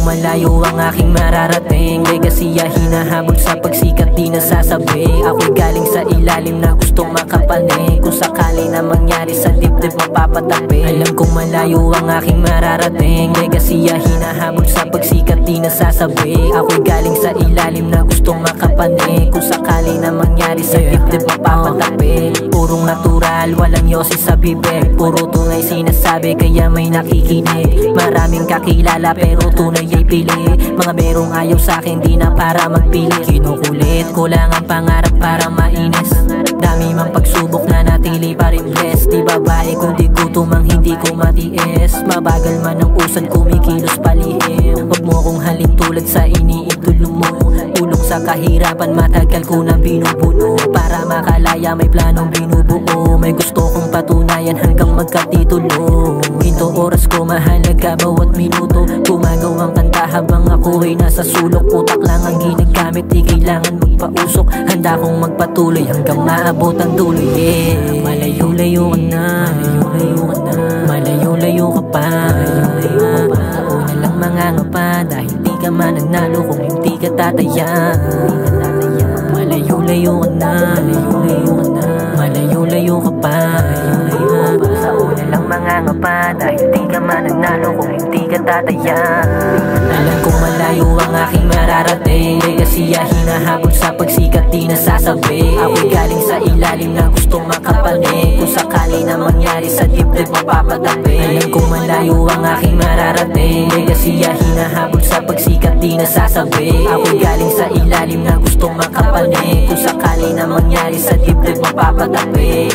malayo ang aking mararating, legacy hinahabol sa pagsikat di nasasabi. Ako'y galing sa ilalim na gustong makapanig, kung sakali na mangyari sa dibdib mapapatabi. Alam kong malayo ang aking mararating, legacy hinahabol sa pagsikat di nasasabi. Ako'y galing sa ilalim na gustong makapanig, kung sakali na mangyari sa dibdib mapapatabi. Purong natural, walang yosi sa bibig, puro tunay sinasabi kaya may nakikinig. Maraming kakilala pero tunay ay pili, mga merong ayaw sa'kin di na para magpili. Kinukulit ko lang ang pangarap para mainis, dami mang pagsubok na natili pa rin blessed. Di babae kundi gutom ang hindi ko matiis, mabagal man ang usad kumikilos palihim. Huwag mo kong halin tulad sa iniidolo mo, tulong sa kahirapan matagal ko na binubuno. Para makalaya may planong binubuo, may gusto kong patunayan hanggang magkatitulo. Ginto oras ko mahalaga bawat minuto, gumagawang kanta habang ako ay nasa sulok. Utak lang ang ginagamit, di kailangan magpausok, handa kong magpatuloy hanggang maabot ang dulo. Yeah, malayo-layo ka na, malayo-layo ka pa. Una lang mangangapa dahil di ka mananalo kung hindi ka tataya. Malayo-layo ka na, malayo-layo ka pa. Sa una lang mangangapa dahil di ka mananalo kung hindi ka tataya. Alam kong malayo ang aking mararating, legacy hinahabol sa pagsikat di nasasabi. Ako'y galing sa ilalim na gustong makapanig, kung sakali na mangyari sa dibdib mapapatabi. Alam kong malayo ang aking mararating, legacy hinahabol sa pagsikat di nasasabi. Ako'y galing sa ilalim na gustong makapanig, kung sakali na mangyari sa dibdib mapapatabi.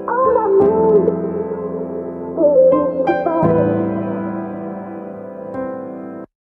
All I need is